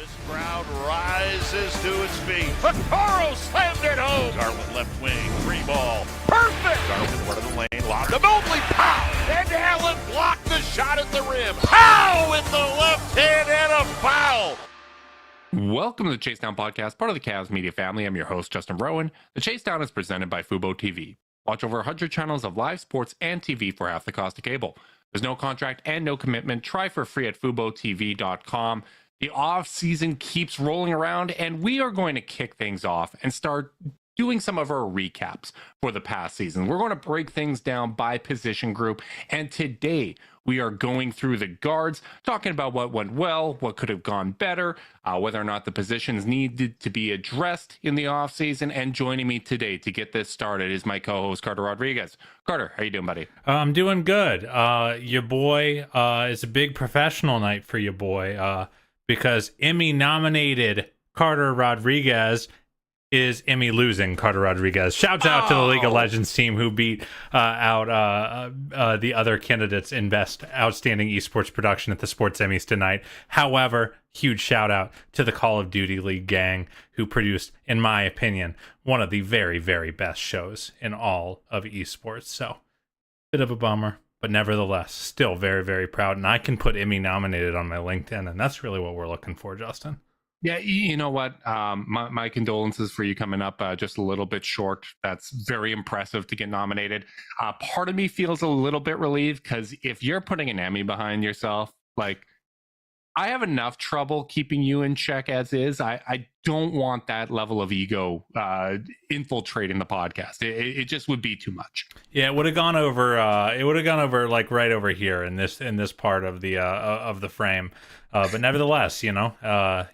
This crowd rises to its feet. Vaccaro slammed it home. Garland left wing, free ball. Perfect! Garland front of the lane, lobbed to Mobley. Pow! And Allen blocked the shot at the rim. Pow! With the left hand and a foul. Welcome to the Chase Down Podcast, part of the Cavs media family. I'm your host, Justin Rowan. The Chase Down is presented by Fubo TV. Watch over 100 channels of live sports and TV for half the cost of cable. There's no contract and no commitment. Try for free at FuboTV.com. The offseason keeps rolling around, and we are going to kick things off and start doing some of our recaps for the past season. We're going to break things down by position group, and today we are going through the guards, talking about what went well, what could have gone better, whether or not the positions needed to be addressed in the offseason. And joining me today to get this started is my co-host, Carter Rodriguez. Carter, how you doing, buddy? I'm doing good. Your boy is a big professional night for your boy because Emmy-nominated Carter Rodriguez is Emmy losing Carter Rodriguez. Shouts out to the League of Legends team who beat out the other candidates in Best Outstanding Esports Production at the Sports Emmys tonight. However, huge shout out to the Call of Duty League gang who produced, in my opinion, one of the very, very best shows in all of esports. So, bit of a bummer, but nevertheless, still very, very proud. And I can put Emmy nominated on my LinkedIn, and that's really what we're looking for, Justin. Yeah, you know what? My condolences for you coming up just a little bit short. That's very impressive to get nominated. Part of me feels a little bit relieved because if you're putting an Emmy behind yourself, like, I have enough trouble keeping you in check as is. I don't want that level of ego infiltrating the podcast. It just would be too much. Yeah, it would have gone over. It would have gone over like right over here in this part of the frame. But nevertheless, you live,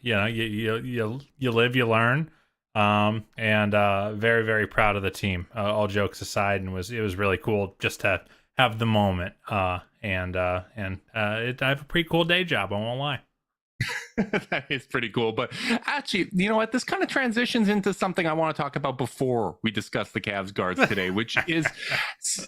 you learn. And very, very proud of the team. All jokes aside, and it was really cool just to have the moment. I have a pretty cool day job. I won't lie. That is pretty cool. But actually, you know what? This kind of transitions into something I want to talk about before we discuss the Cavs guards today, which is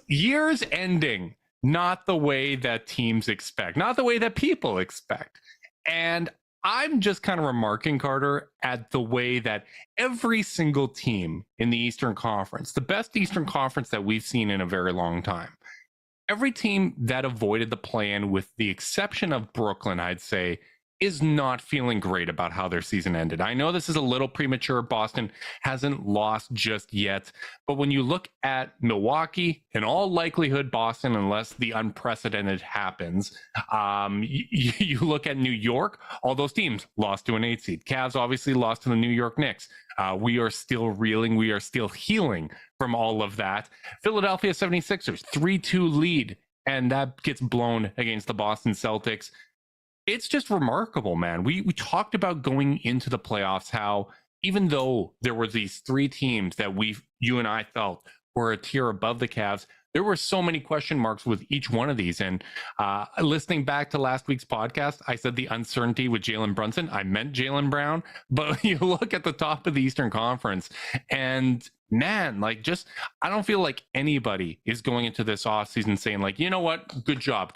years ending not the way that teams expect, not the way that people expect. And I'm just kind of remarking, Carter, at the way that every single team in the Eastern Conference, the best Eastern Conference that we've seen in a very long time, every team that avoided the play-in, with the exception of Brooklyn, I'd say, is not feeling great about how their season ended. I know this is a little premature. Boston hasn't lost just yet. But when you look at Milwaukee, in all likelihood, Boston, unless the unprecedented happens, you look at New York, all those teams lost to an 8 seed. Cavs obviously lost to the New York Knicks. We are still reeling. We are still healing from all of that. Philadelphia 76ers, 3-2 lead, and that gets blown against the Boston Celtics. It's just remarkable, man. We talked about going into the playoffs, how even though there were these three teams that you and I felt were a tier above the Cavs, there were so many question marks with each one of these. And listening back to last week's podcast, I said the uncertainty with Jalen Brunson. I meant Jaylen Brown. But you look at the top of the Eastern Conference, and man, I don't feel like anybody is going into this offseason saying, like, you know what, good job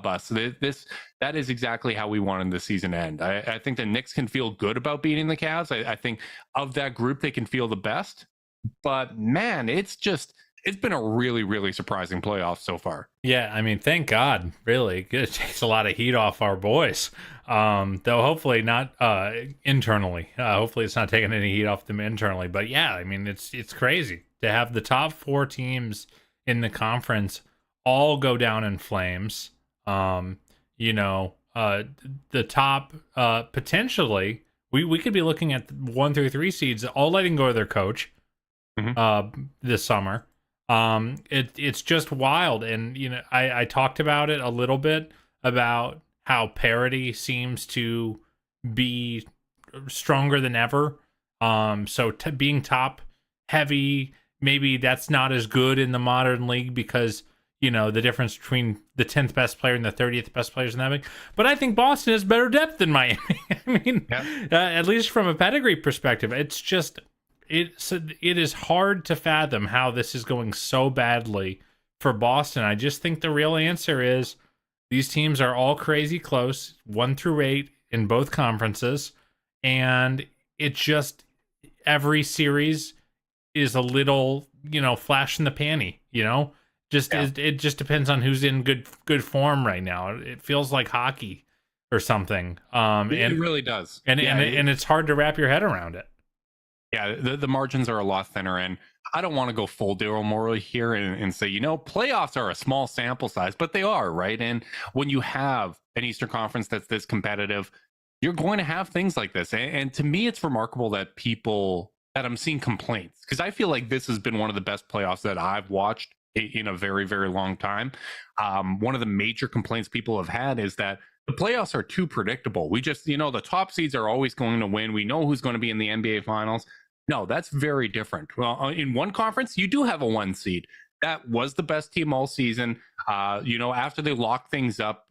us. That is exactly how we wanted the season to end. I think the Knicks can feel good about beating the Cavs. I think of that group, they can feel the best. But man, it's been a really, really surprising playoff so far. Yeah, I mean, thank God, really. It takes a lot of heat off our boys. Though hopefully not internally. Hopefully it's not taking any heat off them internally. But yeah, I mean, it's crazy to have the top four teams in the conference all go down in flames. The top, potentially, we could be looking at 1 through 3 seeds all letting go of their coach this summer. It's just wild. And, I talked about it a little bit about how parity seems to be stronger than ever. So being top heavy, maybe that's not as good in the modern league because, the difference between the 10th best player and the 30th best players in that league. But I think Boston has better depth than Miami. I mean, at least from a pedigree perspective, it's just, it is hard to fathom how this is going so badly for Boston. I just think the real answer is these teams are all crazy close, 1 through 8 in both conferences, and it just every series is a little, flash in the panty, just it just depends on who's in good form right now. It feels like hockey or something. It really does. And it's hard to wrap your head around it. Yeah, the margins are a lot thinner, and I don't want to go full Daryl Morey here and say, playoffs are a small sample size, but they are, right? And when you have an Eastern Conference that's this competitive, you're going to have things like this. And to me, it's remarkable that I'm seeing complaints, because I feel like this has been one of the best playoffs that I've watched in a very, very long time. One of the major complaints people have had is that the playoffs are too predictable. We just, the top seeds are always going to win. We know who's going to be in the NBA Finals. No, that's very different. Well, in one conference, you do have a 1 seed. That was the best team all season. After they locked things up,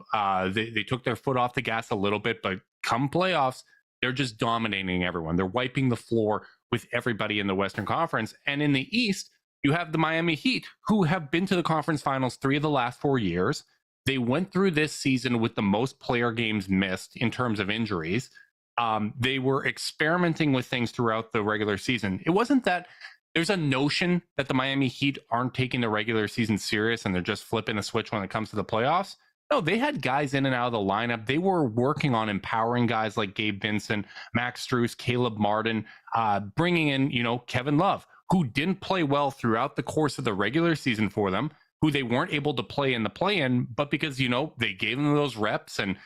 they took their foot off the gas a little bit, but come playoffs, they're just dominating everyone. They're wiping the floor with everybody in the Western Conference. And in the East, you have the Miami Heat, who have been to the conference finals 3 of the last 4 years. They went through this season with the most player games missed in terms of injuries. They were experimenting with things throughout the regular season. It wasn't that there's a notion that the Miami Heat aren't taking the regular season serious and they're just flipping a switch when it comes to the playoffs. No, they had guys in and out of the lineup. They were working on empowering guys like Gabe Vincent, Max Strus, Caleb Martin, bringing in, Kevin Love, who didn't play well throughout the course of the regular season for them, who they weren't able to play in the play-in, but because, they gave them those reps, and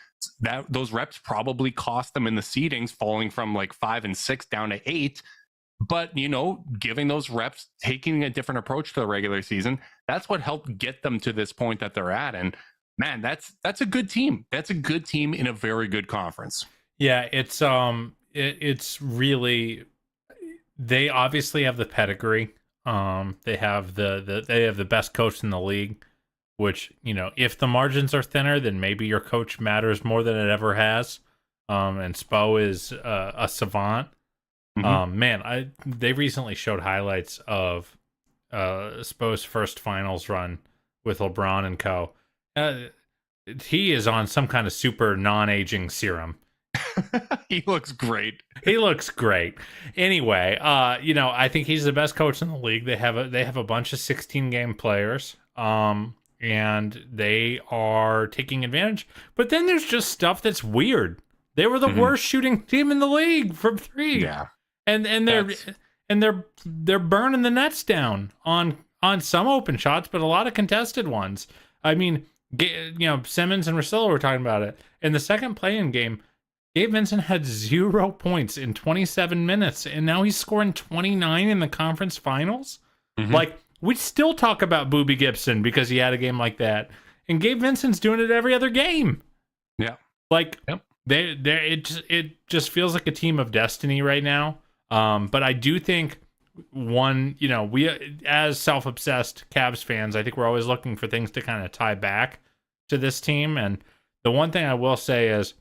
those reps probably cost them in the seedings, falling from like 5 and 6 down to 8. But, giving those reps, taking a different approach to the regular season, that's what helped get them to this point that they're at. And man, that's a good team. That's a good team in a very good conference. Yeah, it's really, they obviously have the pedigree. They have the best coach in the league, which, if the margins are thinner, then maybe your coach matters more than it ever has. And Spo is a savant. Mm-hmm. They recently showed highlights of Spo's first finals run with LeBron and co. He is on some kind of super non-aging serum. He looks great. He looks great. Anyway, I think he's the best coach in the league. They have a bunch of 16-game players, and they are taking advantage. But then there's just stuff that's weird. They were the worst shooting team in the league from 3. Yeah, and they're burning the nets down on some open shots, but a lot of contested ones. I mean, Simmons and Russillo were talking about it in the second play-in game. Gabe Vincent had 0 points in 27 minutes, and now he's scoring 29 in the conference finals. Mm-hmm. Like, we still talk about Boobie Gibson because he had a game like that, and Gabe Vincent's doing it every other game. Yeah, like it just feels like a team of destiny right now. But I do think we as self-obsessed Cavs fans, I think we're always looking for things to kind of tie back to this team. And the one thing I will say is,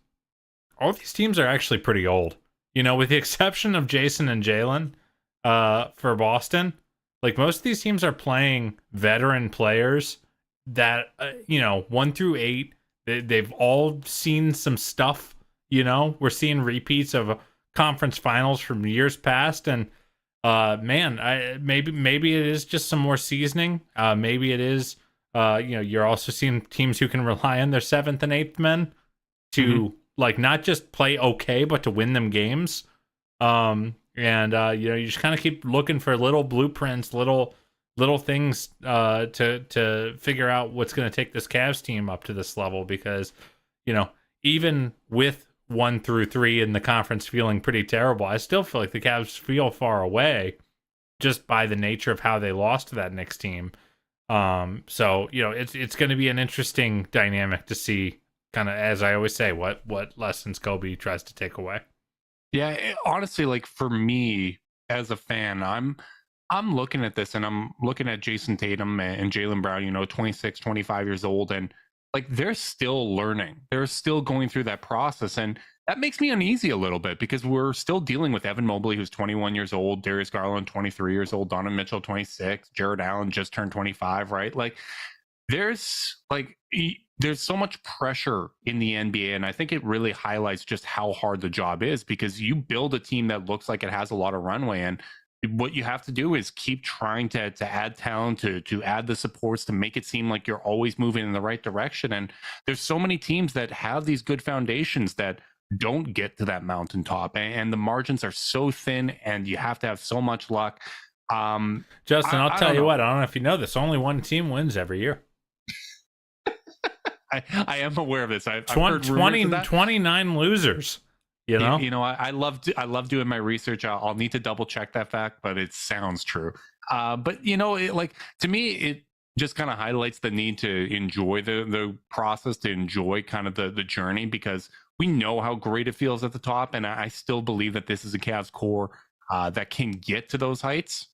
all these teams are actually pretty old, with the exception of Jason and Jalen for Boston. Like, most of these teams are playing veteran players that, 1 through 8, they've all seen some stuff. We're seeing repeats of conference finals from years past. And maybe it is just some more seasoning. Maybe it is, you're also seeing teams who can rely on their 7th and 8th men to like not just play okay, but to win them games. You just kind of keep looking for little blueprints, little things to figure out what's going to take this Cavs team up to this level, because even with 1 through 3 in the conference feeling pretty terrible, I still feel like the Cavs feel far away just by the nature of how they lost to that Knicks team. So it's going to be an interesting dynamic to see, kind of, as I always say, what lessons Kobe tries to take away. Yeah, honestly, like, for me as a fan, I'm looking at this, and I'm looking at Jason Tatum and Jaylen Brown, 26, 25 years old, and like, they're still learning. They're still going through that process, and that makes me uneasy a little bit, because we're still dealing with Evan Mobley, who's 21 years old, Darius Garland, 23 years old, Donovan Mitchell, 26, Jared Allen just turned 25, right? Like, there's there's so much pressure in the NBA, and I think it really highlights just how hard the job is, because you build a team that looks like it has a lot of runway, and what you have to do is keep trying to add talent, to add the supports, to make it seem like you're always moving in the right direction. And there's so many teams that have these good foundations that don't get to that mountaintop, and the margins are so thin, and you have to have so much luck. Justin, I'll tell you what, I don't know if you know this, only one team wins every year. I am aware of this. I've 29 losers. You know, I love doing my research. I'll need to double check that fact, but it sounds true. But to me, it just kind of highlights the need to enjoy the process, to enjoy kind of the journey, because we know how great it feels at the top, and I still believe that this is a Cavs core that can get to those heights.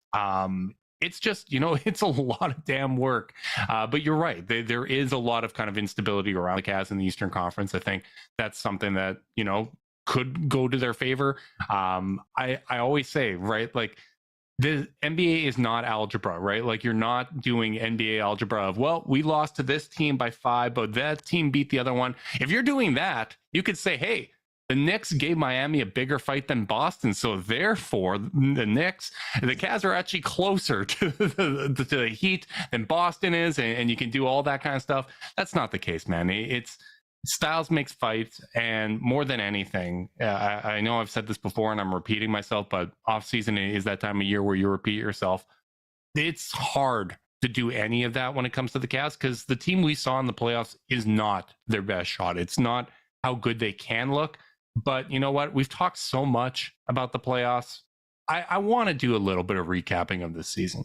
It's just, it's a lot of damn work. But you're right. There is a lot of kind of instability around the Cavs in the Eastern Conference. I think that's something that, could go to their favor. I always say, right, like, the NBA is not algebra, right? Like, you're not doing NBA algebra of, well, we lost to this team by 5, but that team beat the other one. If you're doing that, you could say, hey, the Knicks gave Miami a bigger fight than Boston, so therefore the Cavs are actually closer to the Heat than Boston is, and you can do all that kind of stuff. That's not the case, man. It's styles makes fights, and more than anything, I know I've said this before and I'm repeating myself, but offseason is that time of year where you repeat yourself. It's hard to do any of that when it comes to the Cavs, because the team we saw in the playoffs is not their best shot. It's not how good they can look. But you know what? We've talked so much about the playoffs. I want to do a little bit of recapping of this season.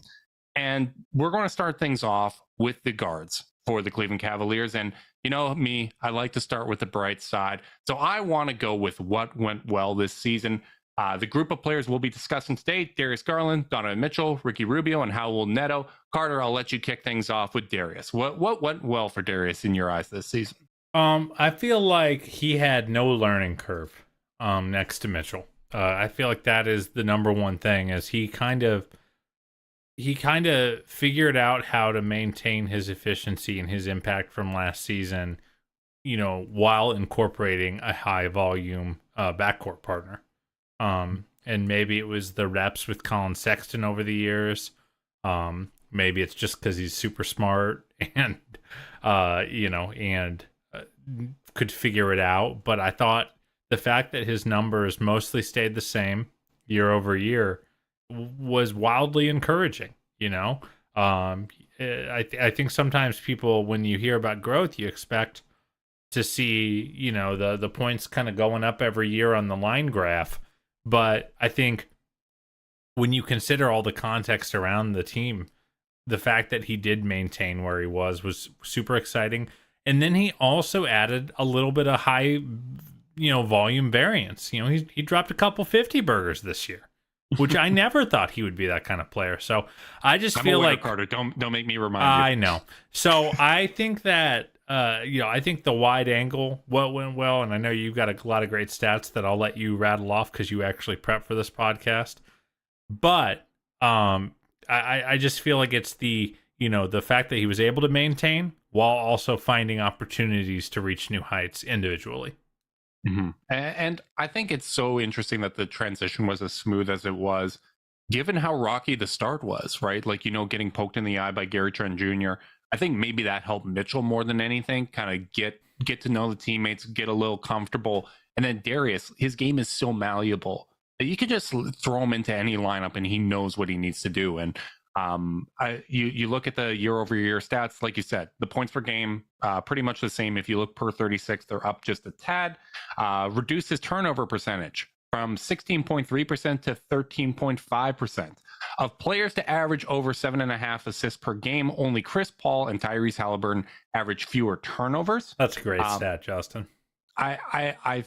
And we're going to start things off with the guards for the Cleveland Cavaliers. And you know me, I like to start with the bright side. So I want to go with what went well this season. The group of players we'll be discussing today: Darius Garland, Donovan Mitchell, Ricky Rubio, and Raul Neto. Carter, I'll let you kick things off with Darius. What went well for Darius in your eyes this season? I feel like he had no learning curve next to Mitchell. I feel like that is the number one thing, is he kind of figured out how to maintain his efficiency and his impact from last season, while incorporating a high volume backcourt partner. And maybe it was the reps with Colin Sexton over the years. Maybe it's just because he's super smart and could figure it out. But I thought the fact that his numbers mostly stayed the same year over year was wildly encouraging. I think sometimes people, when you hear about growth, you expect to see, the points kind of going up every year on the line graph. But I think when you consider all the context around the team, the fact that he did maintain where he was super exciting. And then he also added a little bit of high, volume variance. He dropped a couple 50 burgers this year, which I never thought he would be that kind of player. So I just feel like, Carter, don't make me remind you. I know. So I think that I think the wide angle went well, and I know you've got a lot of great stats that I'll let you rattle off because you actually prep for this podcast. But I just feel like it's the fact that he was able to maintain while also finding opportunities to reach new heights individually. Mm-hmm. And I think it's so interesting that the transition was as smooth as it was, given how rocky the start was, right? Like, getting poked in the eye by Gary Trent Jr. I think maybe that helped Mitchell more than anything, kind of get to know the teammates, get a little comfortable. And then Darius, his game is so malleable that you could just throw him into any lineup and he knows what he needs to do. And you look at the year over year stats, like you said, the points per game, pretty much the same. If you look per 36, they're up just a tad. Reduced his turnover percentage from 16.3% to 13.5%. Of players to average over 7.5 assists per game, only Chris Paul and Tyrese Halliburton average fewer turnovers. That's a great stat, Justin. I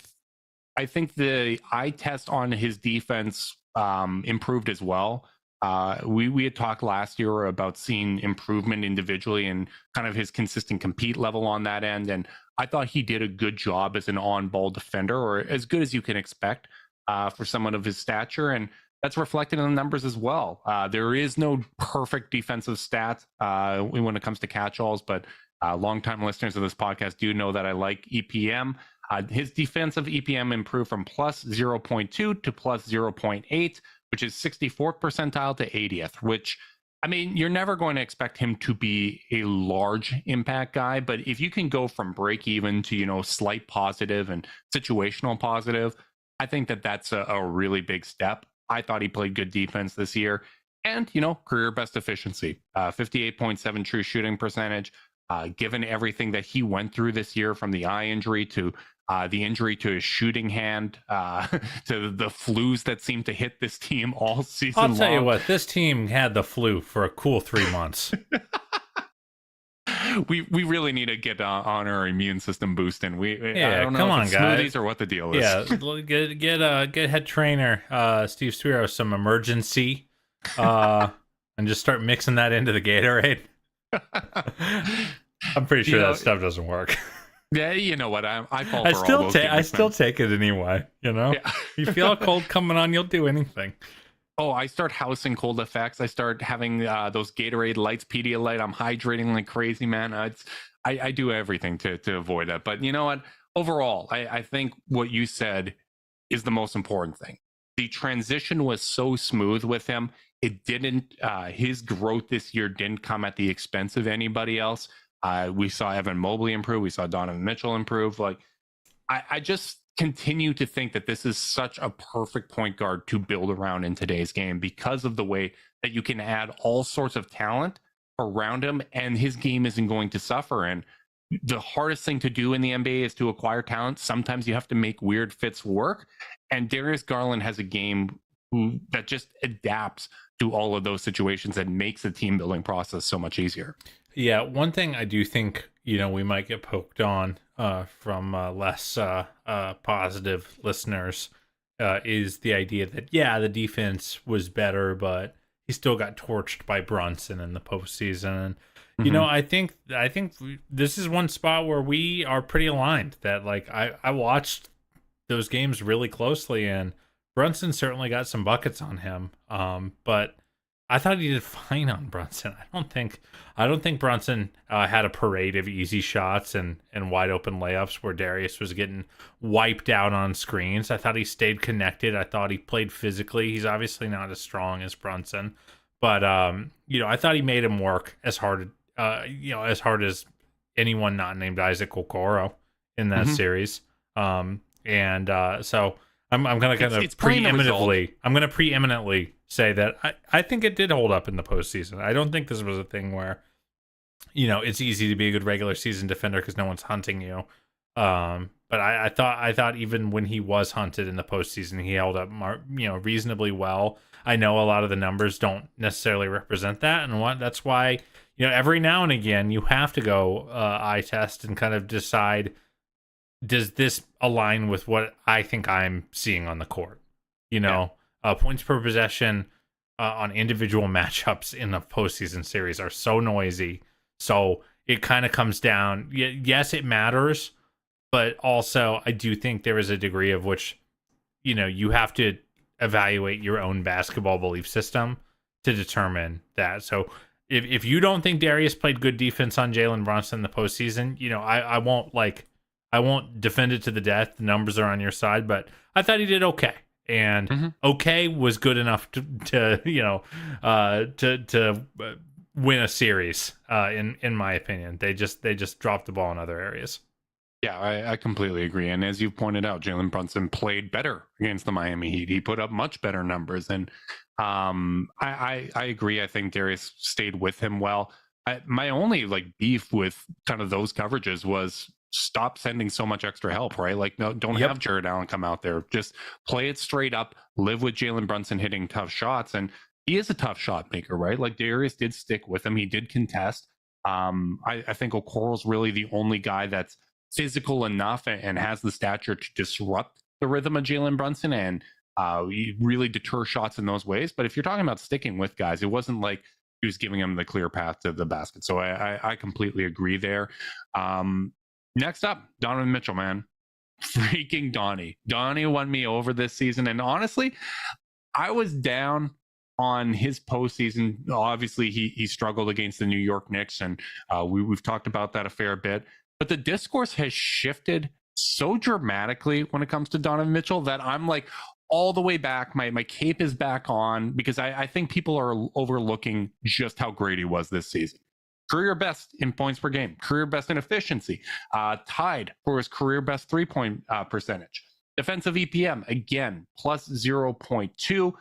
think the eye test on his defense improved as well. We had talked last year about seeing improvement individually and kind of his consistent compete level on that end. And I thought he did a good job as an on-ball defender, or as good as you can expect for someone of his stature. And that's reflected in the numbers as well. There is no perfect defensive stat when it comes to catch-alls, but Longtime listeners of this podcast do know that I like EPM. His defensive EPM improved from plus 0.2 to plus 0.8, which is 64th percentile to 80th, which, I mean, you're never going to expect him to be a large impact guy, but if you can go from break even to, slight positive and situational positive, I think that that's a really big step. I thought he played good defense this year and, career best efficiency, 58.7 true shooting percentage. Given everything that he went through this year, from the eye injury to the injury to his shooting hand, to the flus that seemed to hit this team all season long. I'll tell you what, this team had the flu for a cool 3 months. We really need to get on our immune system boosting. Yeah, I don't know come if on, it's guys. smoothies or what the deal is. Yeah, get head trainer Steve Spiro some emergency, and just start mixing that into the Gatorade. I'm pretty sure that stuff doesn't work. Yeah, you know what? I fall for all those I still take it anyway. Yeah. You feel a cold coming on, you'll do anything. Oh, I start housing cold effects. I start having those Gatorade lights, Pedialyte. I'm hydrating like crazy, man. I do everything to avoid that. But you know what? Overall, I think what you said is the most important thing. The transition was so smooth with him. It didn't. His growth this year didn't come at the expense of anybody else. We saw Evan Mobley improve. We saw Donovan Mitchell improve. Like, I just continue to think that this is such a perfect point guard to build around in today's game because of the way that you can add all sorts of talent around him and his game isn't going to suffer. And the hardest thing to do in the NBA is to acquire talent. Sometimes you have to make weird fits work. And Darius Garland has a game that just adapts to all of those situations and makes the team building process so much easier. Yeah, one thing I do think, we might get poked on from less positive listeners is the idea that, the defense was better, but he still got torched by Brunson in the postseason. And, I think this is one spot where we are pretty aligned. That, like, I watched those games really closely, and Brunson certainly got some buckets on him, but I thought he did fine on Brunson. I don't think Brunson had a parade of easy shots and wide open layups where Darius was getting wiped out on screens. I thought he stayed connected. I thought he played physically. He's obviously not as strong as Brunson, but I thought he made him work as hard as anyone not named Isaac Okoro in that series. So I'm going to preeminently say that I think it did hold up in the postseason. I don't think this was a thing where, it's easy to be a good regular season defender because no one's hunting you. But I thought even when he was hunted in the postseason, he held up, reasonably well. I know a lot of the numbers don't necessarily represent that, and that's why, every now and again you have to go eye test and kind of decide, does this align with what I think I'm seeing on the court? Points per possession on individual matchups in the postseason series are so noisy. So it kind of comes down. Yes, it matters, but also I do think there is a degree of which, you have to evaluate your own basketball belief system to determine that. So if you don't think Darius played good defense on Jalen Brunson in the postseason, I won't defend it to the death. The numbers are on your side, but I thought he did okay. And okay was good enough to win a series. In my opinion, they just dropped the ball in other areas. Yeah, I completely agree. And as you pointed out, Jalen Brunson played better against the Miami Heat. He put up much better numbers, and I agree. I think Darius stayed with him well. My only beef with kind of those coverages was, stop sending so much extra help, right? Like, no, don't have Jared Allen come out there. Just play it straight up, live with Jalen Brunson hitting tough shots. And he is a tough shot maker, right? Like, Darius did stick with him. He did contest. I think Okoro's really the only guy that's physical enough and has the stature to disrupt the rhythm of Jalen Brunson and really deter shots in those ways. But if you're talking about sticking with guys, it wasn't like he was giving them the clear path to the basket. So I completely agree there. Next up, Donovan Mitchell, man. Freaking Donnie. Donnie won me over this season. And honestly, I was down on his postseason. Obviously, he struggled against the New York Knicks, and we've talked about that a fair bit. But the discourse has shifted so dramatically when it comes to Donovan Mitchell that I'm like all the way back. My cape is back on because I think people are overlooking just how great he was this season. Career best in points per game, career best in efficiency, tied for his career best 3-point percentage. Defensive EPM, again, plus 0.2. So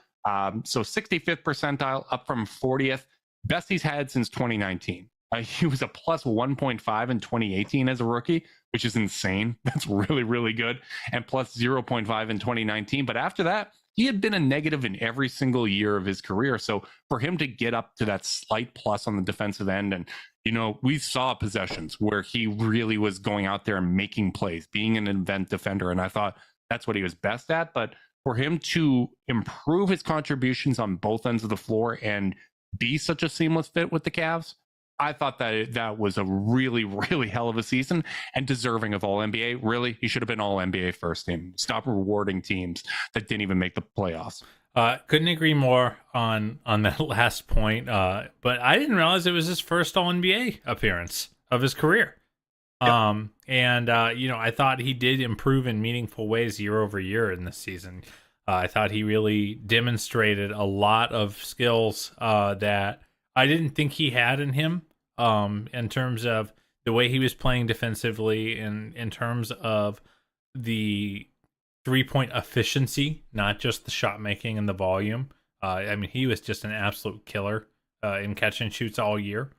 65th percentile, up from 40th. Best he's had since 2019. He was a plus 1.5 in 2018 as a rookie, which is insane. That's really, really good. And plus 0.5 in 2019. But after that, he had been a negative in every single year of his career. So for him to get up to that slight plus on the defensive end, and, you know, we saw possessions where he really was going out there and making plays, being an event defender. And I thought that's what he was best at. But for him to improve his contributions on both ends of the floor and be such a seamless fit with the Cavs, I thought that was a really, really hell of a season and deserving of all NBA. Really, he should have been all NBA first team. Stop rewarding teams that didn't even make the playoffs. Couldn't agree more on that last point. But I didn't realize it was his first all NBA appearance of his career. Yep. I thought he did improve in meaningful ways year over year in this season. I thought he really demonstrated a lot of skills that I didn't think he had in him, in terms of the way he was playing defensively and in terms of the 3-point efficiency, not just the shot making and the volume. He was just an absolute killer in catch and shoots all year.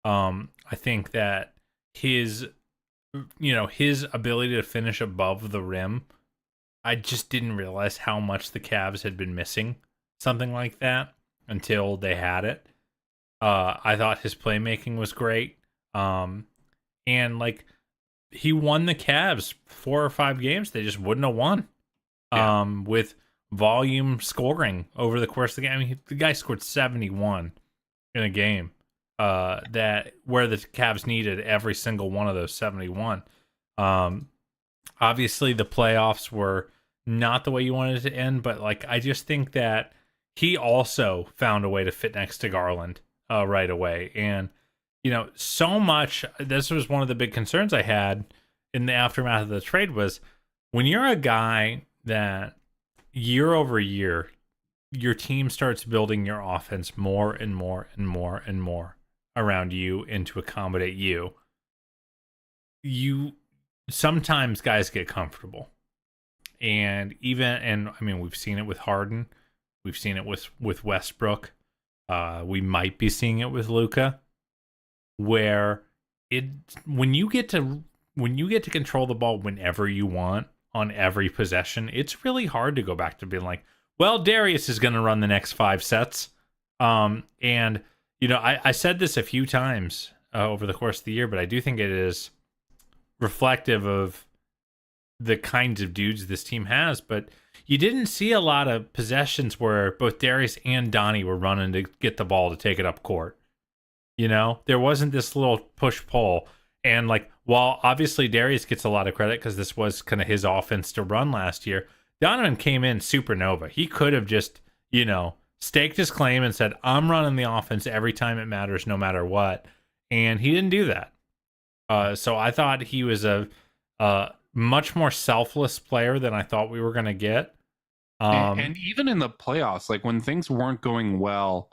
I think that his ability to finish above the rim, I just didn't realize how much the Cavs had been missing something like that until they had it. I thought his playmaking was great. And he won the Cavs 4 or 5 games they just wouldn't have won. With volume scoring over the course of the game. I mean, the guy scored 71 in a game that where the Cavs needed every single one of those 71. Obviously the playoffs were not the way you wanted it to end, but I just think that he also found a way to fit next to Garland right away. And, so much, this was one of the big concerns I had in the aftermath of the trade was when you're a guy that year over year, your team starts building your offense more and more and more and more around you and to accommodate you. Sometimes guys get comfortable. And we've seen it with Harden. We've seen it with Westbrook. We might be seeing it with Luka, where when you get to control the ball whenever you want on every possession, it's really hard to go back to being like, well, Darius is going to run the next 5 sets. I said this a few times over the course of the year, but I do think it is reflective of the kinds of dudes this team has. But you didn't see a lot of possessions where both Darius and Donnie were running to get the ball to take it up court. There wasn't this little push-pull. And while obviously Darius gets a lot of credit because this was kind of his offense to run last year, Donovan came in supernova. He could have just, staked his claim and said, I'm running the offense every time it matters, no matter what. And he didn't do that. So I thought he was a much more selfless player than I thought we were going to get. And even in the playoffs, when things weren't going well,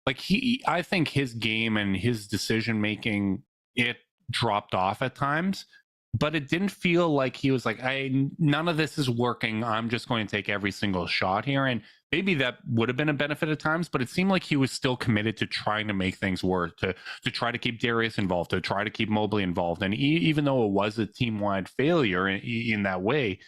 I think his game and his decision making, it dropped off at times, but it didn't feel like he was none of this is working. I'm just going to take every single shot here. And maybe that would have been a benefit at times, but it seemed like he was still committed to trying to make things work, to try to keep Darius involved, to try to keep Mobley involved. And even though it was a team-wide failure in that way,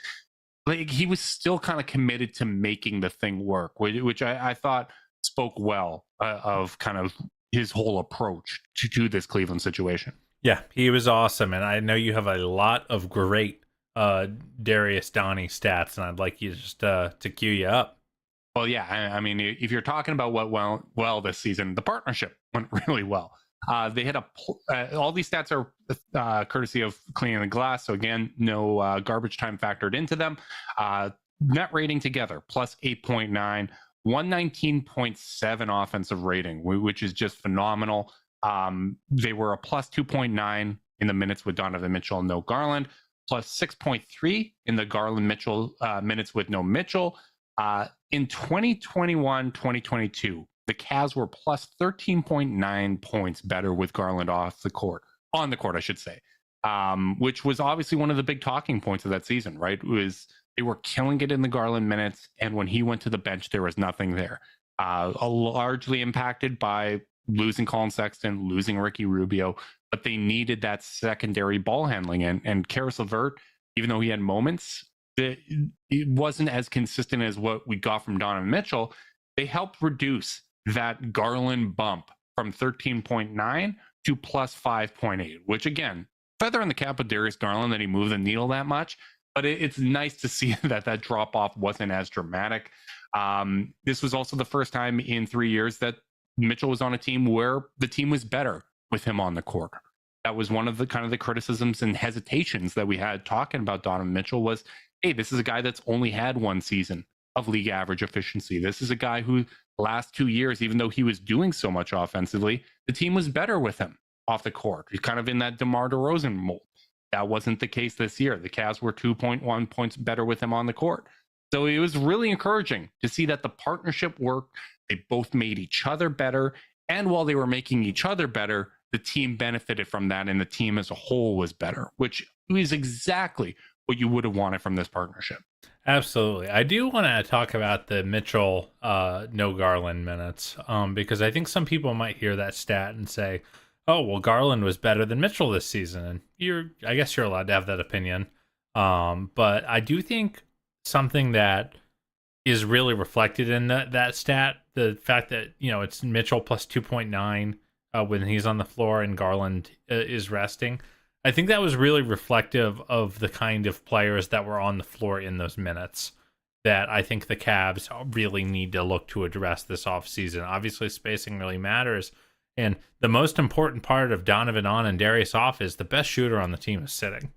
he was still kind of committed to making the thing work, which I thought spoke well of kind of his whole approach to this Cleveland situation. Yeah, he was awesome. And I know you have a lot of great Darius Donnie stats, and I'd like you just to cue you up. Well, yeah, if you're talking about what well this season, the partnership went really well. They had all these stats are courtesy of Cleaning the Glass. So again, no garbage time factored into them. Net rating together, plus 8.9. 119.7 offensive rating, which is just phenomenal. They were a plus 2.9 in the minutes with Donovan Mitchell and no Garland, plus 6.3 in the Garland Mitchell minutes with no Mitchell. In 2021-2022, the Cavs were plus 13.9 points better with Garland on the court, I should say, which was obviously one of the big talking points of that season, right? They were killing it in the Garland minutes, and when he went to the bench, there was nothing there. Largely impacted by losing Colin Sexton, losing Ricky Rubio, but they needed that secondary ball handling. And Karis LeVert, even though he had moments, it wasn't as consistent as what we got from Donovan Mitchell. They helped reduce that Garland bump from 13.9 to plus 5.8, which again, feather in the cap of Darius Garland that he moved the needle that much. But it's nice to see that drop off wasn't as dramatic. This was also the first time in 3 years that Mitchell was on a team where the team was better with him on the court. That was one of the kind of the criticisms and hesitations that we had talking about Donovan Mitchell was, hey, this is a guy that's only had one season of league average efficiency. This is a guy who last 2 years, even though he was doing so much offensively, the team was better with him off the court. He's kind of in that DeMar DeRozan mold. That wasn't the case this year. The Cavs were 2.1 points better with him on the court. So it was really encouraging to see that the partnership worked. They both made each other better. And while they were making each other better, the team benefited from that, and the team as a whole was better, which is exactly what you would have wanted from this partnership. Absolutely. I do want to talk about the Mitchell no Garland minutes because I think some people might hear that stat and say, oh, well, Garland was better than Mitchell this season. And I guess you're allowed to have that opinion. But I do think something that is really reflected in that stat, the fact that, it's Mitchell plus 2.9 when he's on the floor and Garland is resting. I think that was really reflective of the kind of players that were on the floor in those minutes that I think the Cavs really need to look to address this offseason. Obviously, spacing really matters. And the most important part of Donovan on and Darius off is the best shooter on the team is sitting.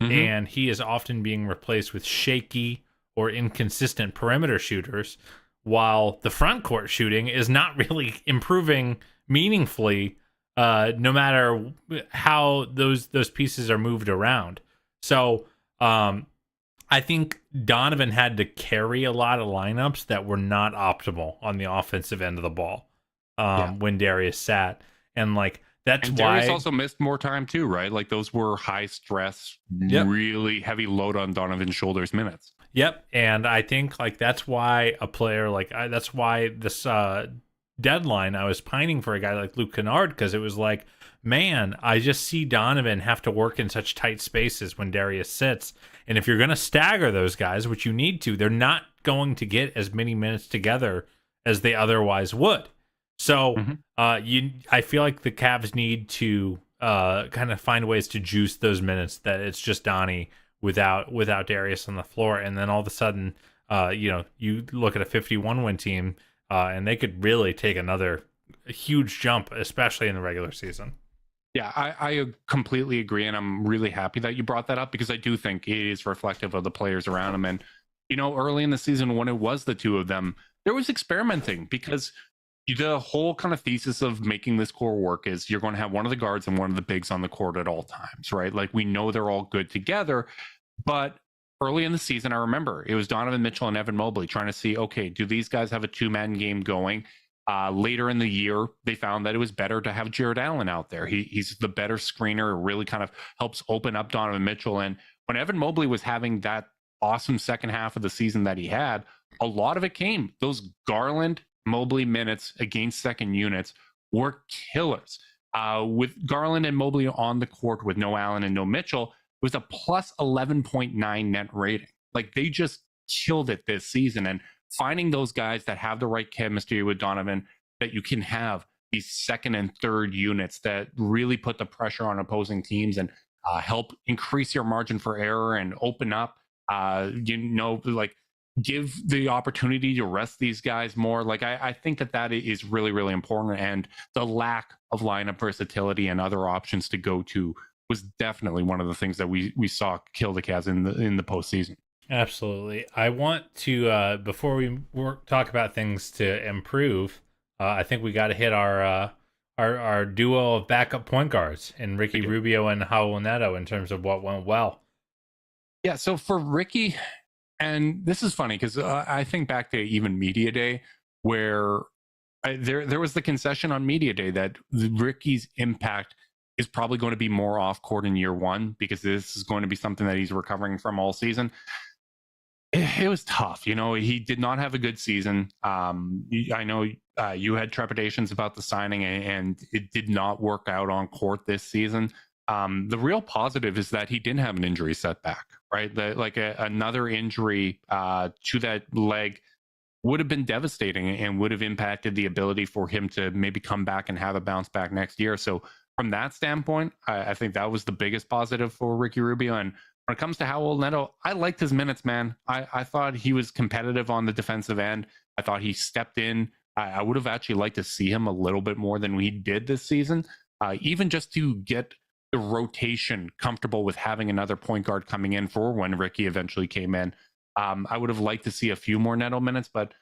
Mm-hmm. And he is often being replaced with shaky or inconsistent perimeter shooters, while the front court shooting is not really improving meaningfully, no matter how those pieces are moved around. So I think Donovan had to carry a lot of lineups that were not optimal on the offensive end of the ball. When Darius sat, and that's why Darius also missed more time too, right? Like those were high stress, really heavy load on Donovan's shoulders minutes. Yep, and I think that's why a player that's why this deadline I was pining for a guy like Luke Kennard, because it was like, man, I just see Donovan have to work in such tight spaces when Darius sits, and if you're going to stagger those guys, which you need to, they're not going to get as many minutes together as they otherwise would. So I feel like the Cavs need to kind of find ways to juice those minutes that it's just Donnie without Darius on the floor. And then all of a sudden, you look at a 51-win team and they could really take another huge jump, especially in the regular season. Yeah, I completely agree. And I'm really happy that you brought that up because I do think it is reflective of the players around him. And, early in the season when it was the two of them, there was experimenting because the whole kind of thesis of making this core work is you're going to have one of the guards and one of the bigs on the court at all times, right? Like we know they're all good together, but early in the season, I remember it was Donovan Mitchell and Evan Mobley trying to see, okay, do these guys have a two-man game going? Later in the year, they found that it was better to have Jared Allen out there. He's the better screener, really kind of helps open up Donovan Mitchell. And when Evan Mobley was having that awesome second half of the season that he had, a lot of it came. Those Garland Mobley minutes against second units were killers. With Garland and Mobley on the court with no Allen and no Mitchell, it was a plus 11.9 net rating. Like they just killed it this season. And finding those guys that have the right chemistry with Donovan, that you can have these second and third units that really put the pressure on opposing teams and help increase your margin for error and open up, give the opportunity to rest these guys more. I think that is really, really important. And the lack of lineup versatility and other options to go to was definitely one of the things that we saw kill the Cavs in the postseason. Absolutely. I want to before we talk about things to improve, I think we got to hit our duo of backup point guards in Ricky Rubio and Raul Neto in terms of what went well. Yeah, so for Ricky, and this is funny because I think back to even Media Day where there was the concession on Media Day that Ricky's impact is probably going to be more off court in year one because this is going to be something that he's recovering from all season. It was tough. He did not have a good season. I know you had trepidations about the signing, and it did not work out on court this season. The real positive is that he didn't have an injury setback, right? Another injury to that leg would have been devastating and would have impacted the ability for him to maybe come back and have a bounce back next year. So from that standpoint, I think that was the biggest positive for Ricky Rubio. And when it comes to Raul Neto, I liked his minutes, man. I thought he was competitive on the defensive end. I thought he stepped in. I would have actually liked to see him a little bit more than we did this season, even just to get the rotation comfortable with having another point guard coming in for when Ricky eventually came in. I would have liked to see a few more Neto minutes, but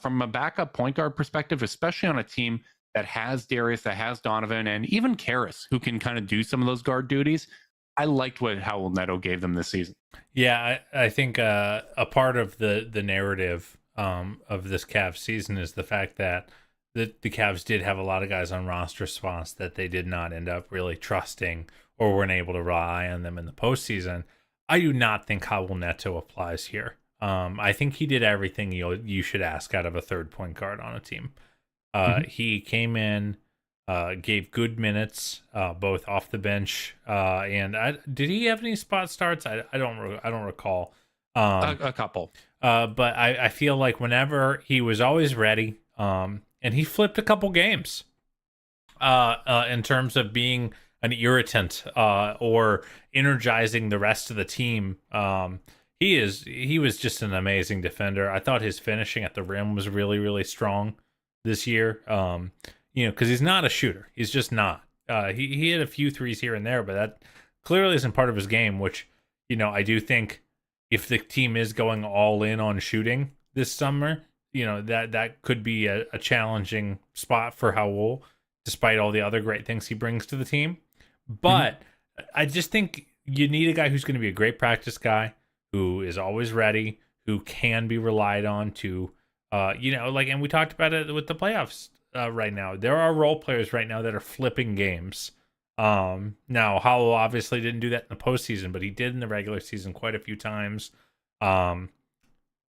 from a backup point guard perspective, especially on a team that has Darius, that has Donovan, and even Karras, who can kind of do some of those guard duties, I liked what Raul Neto gave them this season. Yeah, I think a part of the narrative of this Cavs season is the fact that the Cavs did have a lot of guys on roster spots that they did not end up really trusting or weren't able to rely on them in the postseason. I do not think Raul Neto applies here. I think he did everything you should ask out of a third point guard on a team. He came in, gave good minutes, both off the bench, and did he have any spot starts? I don't recall. A couple. But I feel like whenever he was always ready, and he flipped a couple games, in terms of being an irritant, or energizing the rest of the team. He was just an amazing defender. I thought his finishing at the rim was really, really strong this year. Because he's not a shooter. He's just not. He hit a few threes here and there, but that clearly isn't part of his game, which, I do think if the team is going all in on shooting this summer, that could be a challenging spot for Raul, despite all the other great things he brings to the team. But I just think you need a guy who's going to be a great practice guy, who is always ready, who can be relied on to, and we talked about it with the playoffs right now. There are role players right now that are flipping games. Now, Raul obviously didn't do that in the postseason, but he did in the regular season quite a few times. And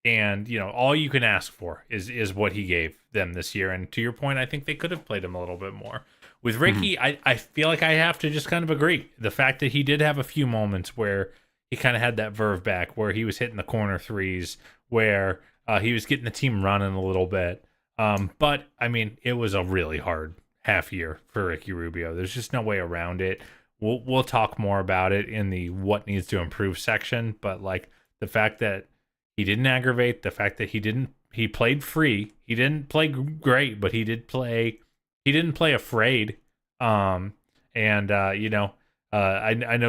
all you can ask for is what he gave them this year. And to your point, I think they could have played him a little bit more. With Ricky, I feel like I have to just kind of agree. The fact that he did have a few moments where he kind of had that verve back, where he was hitting the corner threes, where he was getting the team running a little bit. But I mean, it was a really hard half year for Ricky Rubio. There's just no way around it. We'll talk more about it in the what needs to improve section. But like the fact that he didn't aggravate, the fact that he played free. He didn't play great, but he didn't play afraid. I know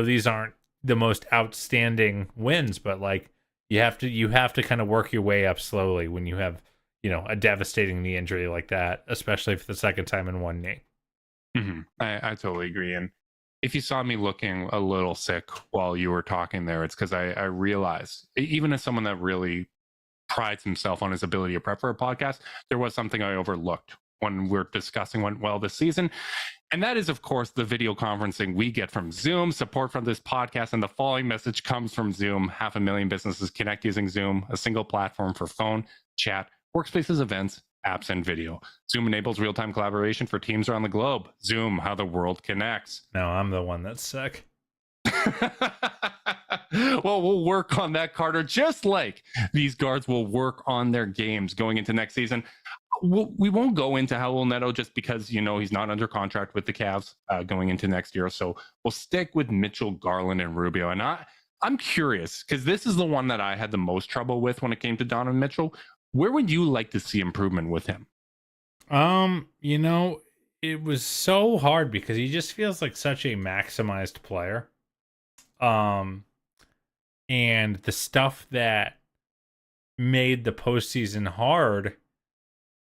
these aren't the most outstanding wins, but like you have to kind of work your way up slowly when you have, a devastating knee injury like that, especially for the second time in one knee. I totally agree. And if you saw me looking a little sick while you were talking there, it's because I realized, even as someone that really prides himself on his ability to prep for a podcast, there was something I overlooked when we're discussing what went well this season. And that is, of course, the video conferencing we get from Zoom, support from this podcast. And the following message comes from Zoom. 500,000 businesses connect using Zoom, a single platform for phone, chat, workspaces, events, apps, and video. Zoom enables real-time collaboration for teams around the globe. Zoom, how the world connects. No, I'm the one that's sick. Well, we'll work on that, Carter, just like these guards will work on their games going into next season. We won't go into Raul Neto just because, he's not under contract with the Cavs going into next year. So we'll stick with Mitchell, Garland, and Rubio. And I'm curious, because this is the one that I had the most trouble with when it came to Donovan Mitchell. Where would you like to see improvement with him? It was so hard because he just feels like such a maximized player. And And the stuff that made the postseason hard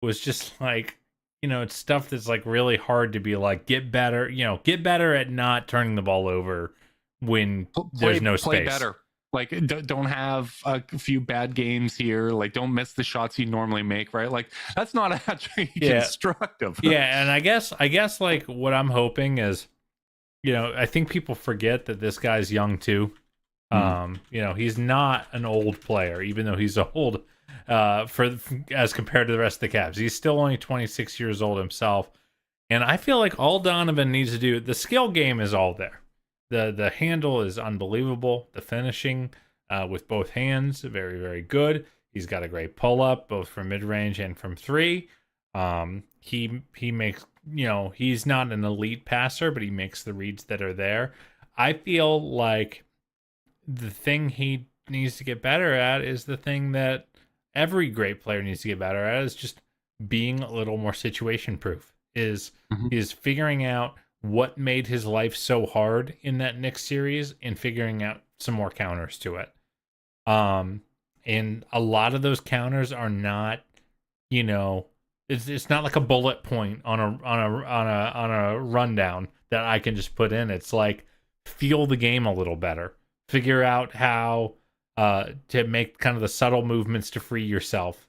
was just like, it's stuff that's like really hard to be like, get better at not turning the ball over when there's no space. Play better. Like, don't have a few bad games here. Like, don't miss the shots you normally make, right? Like, that's not actually constructive. Yeah, and I guess like what I'm hoping is, I think people forget that this guy's young too. He's not an old player, even though he's old as compared to the rest of the Cavs. He's still only 26 years old himself. And I feel like all Donovan needs to do, the skill game is all there. The handle is unbelievable. The finishing with both hands, very, very good. He's got a great pull-up, both from mid-range and from three. He makes, he's not an elite passer, but he makes the reads that are there. I feel like the thing he needs to get better at is the thing that every great player needs to get better at, is just being a little more situation-proof, is figuring out what made his life so hard in that Knicks series and figuring out some more counters to it. And a lot of those counters are not, it's not like a bullet point on a rundown that I can just put in. It's like, feel the game a little better. Figure out how to make kind of the subtle movements to free yourself.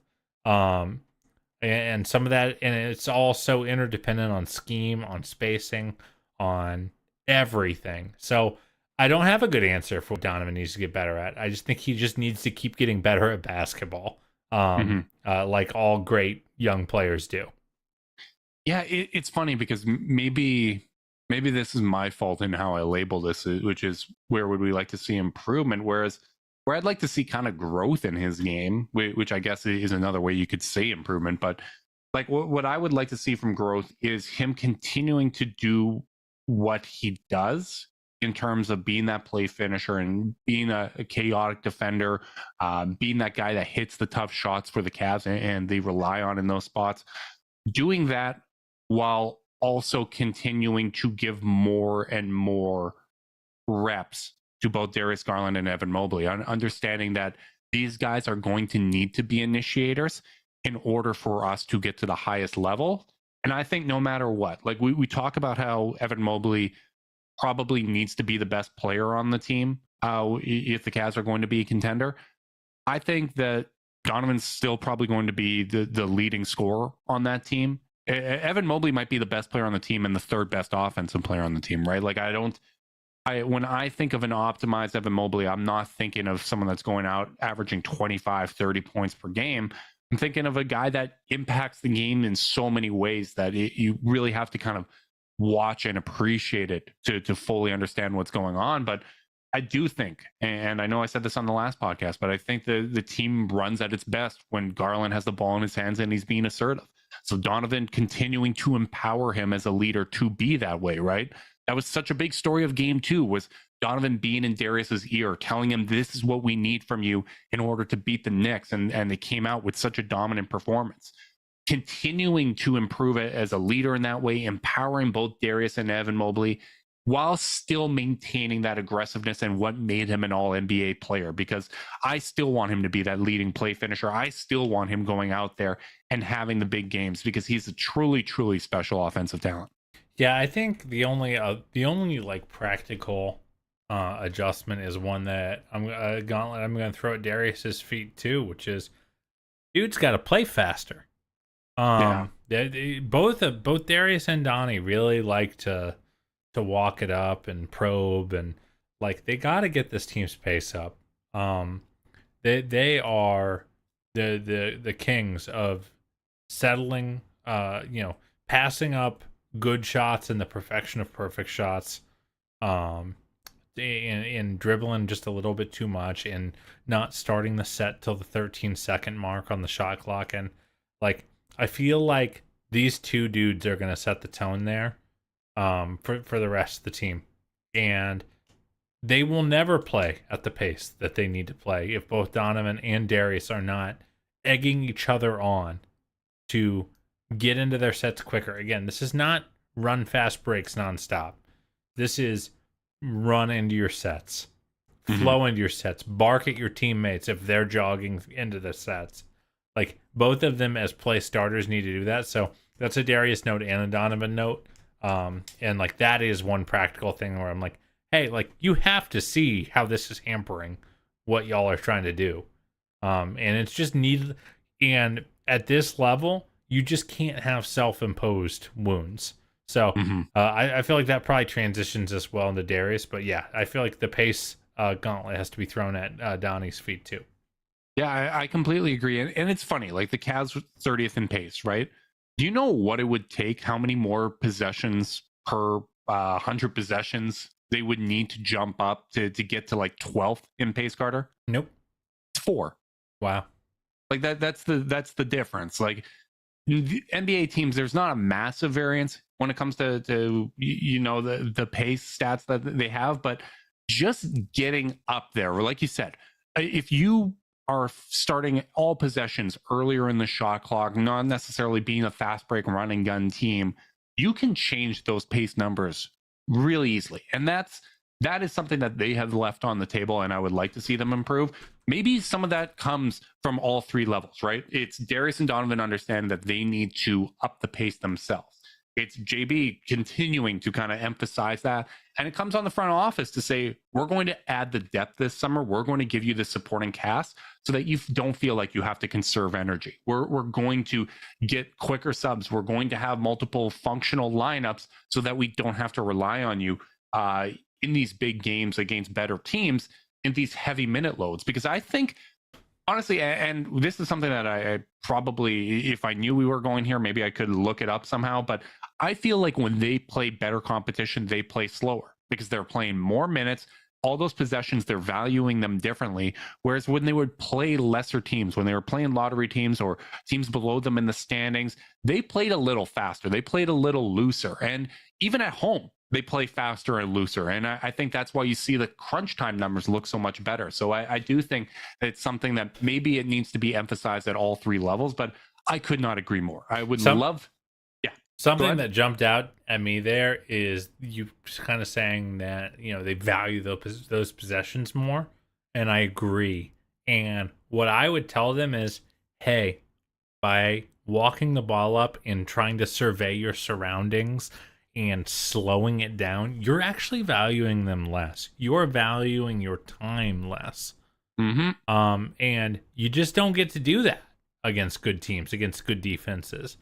And some of that, and it's all so interdependent on scheme, on spacing, on everything. So I don't have a good answer for what Donovan needs to get better at. I just think he just needs to keep getting better at basketball, like all great young players do. Yeah, it's funny because maybe this is my fault in how I label this, which is where would we like to see improvement, whereas where I'd like to see kind of growth in his game, which I guess is another way you could say improvement. But like what I would like to see from growth is him continuing to do what he does in terms of being that play finisher and being a chaotic defender, being that guy that hits the tough shots for the Cavs and they rely on in those spots. Doing that while also continuing to give more and more reps to both Darius Garland and Evan Mobley, understanding that these guys are going to need to be initiators in order for us to get to the highest level. And I think no matter what, like we talk about how Evan Mobley probably needs to be the best player on the team if the Cavs are going to be a contender. I think that Donovan's still probably going to be the leading scorer on that team. Evan Mobley might be the best player on the team and the third best offensive player on the team, right? Like when I think of an optimized Evan Mobley, I'm not thinking of someone that's going out averaging 25, 30 points per game. I'm thinking of a guy that impacts the game in so many ways that you really have to kind of watch and appreciate it to fully understand what's going on. But I do think, and I know I said this on the last podcast, but I think the team runs at its best when Garland has the ball in his hands and he's being assertive. So Donovan continuing to empower him as a leader to be that way, right? That was such a big story of game 2, was Donovan being in Darius's ear, telling him this is what we need from you in order to beat the Knicks. And they came out with such a dominant performance. Continuing to improve it as a leader in that way, empowering both Darius and Evan Mobley, while still maintaining that aggressiveness and what made him an all-NBA player, because I still want him to be that leading play finisher. I still want him going out there and having the big games because he's a truly, truly special offensive talent. Yeah, I think the only like practical adjustment is one that I'm going to throw at Darius's feet too, which is dude's got to play faster. Both Darius and Donnie really like to walk it up and probe, and like they got to get this team's pace up. They are the kings of settling, passing up good shots and the perfection of perfect shots, and dribbling just a little bit too much and not starting the set till the 13-second mark on the shot clock. And like I feel like these two dudes are going to set the tone there for the rest of the team, and they will never play at the pace that they need to play if both Donovan and Darius are not egging each other on to get into their sets quicker. Again, this is not run fast breaks nonstop. This is run into your sets. flow into your sets, bark at your teammates if they're jogging into the sets. Like, both of them as play starters need to do that. So that's a Darius note and a Donovan note. And like, that is one practical thing where I'm like, hey, like, you have to see how this is hampering what y'all are trying to do. And it's just needed. And at this level, you just can't have self-imposed wounds. So I feel like that probably transitions us well into Darius. But yeah, I feel like the pace gauntlet has to be thrown at Donnie's feet too. Yeah, I completely agree. And it's funny, like the Cavs 30th in pace, right? Do you know what it would take, how many more possessions per 100 possessions they would need to jump up to get to like 12th in pace, Carter? Nope. It's 4. Wow. Like that's the difference. Like the NBA teams, there's not a massive variance when it comes to the pace stats that they have, but just getting up there, or like you said, if you are starting all possessions earlier in the shot clock, not necessarily being a fast break run and gun team, you can change those pace numbers really easily. And that is something that they have left on the table, and I would like to see them improve. Maybe some of that comes from all 3 levels, right? It's Darius and Donovan understand that they need to up the pace themselves. It's JB continuing to kind of emphasize that. And it comes on the front office to say, we're going to add the depth this summer. We're going to give you the supporting cast so that you don't feel like you have to conserve energy. We're going to get quicker subs. We're going to have multiple functional lineups so that we don't have to rely on you in these big games against better teams in these heavy minute loads. Because I think, honestly, and this is something that I probably, if I knew we were going here, maybe I could look it up somehow. But I feel like when they play better competition, they play slower because they're playing more minutes. All those possessions, they're valuing them differently. Whereas when they would play lesser teams, when they were playing lottery teams or teams below them in the standings, they played a little faster. They played a little looser. And even at home, they play faster and looser. And I think that's why you see the crunch time numbers look so much better. So I do think that it's something that maybe it needs to be emphasized at all 3 levels, but I could not agree more. I would love... Yeah. Something that jumped out at me there is you kind of saying that, they value those possessions more. And I agree. And what I would tell them is, hey, by walking the ball up and trying to survey your surroundings and slowing it down, you're actually valuing them less. You're valuing your time less. And you just don't get to do that against good teams, against good defenses.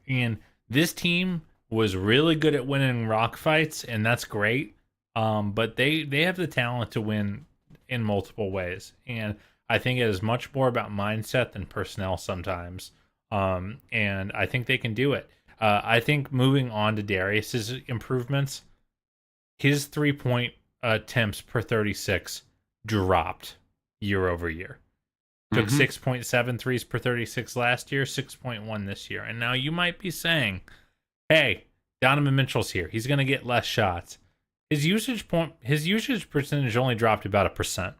And this team was really good at winning rock fights, and that's great. But they have the talent to win in multiple ways. And I think it is much more about mindset than personnel sometimes. And I think they can do it. I think moving on to Darius's improvements, his 3-point attempts per 36 dropped year over year. Took 6.7 threes per 36 last year, 6.1 this year. And now you might be saying, hey, Donovan Mitchell's here. He's going to get less shots. His usage percentage only dropped about 1%,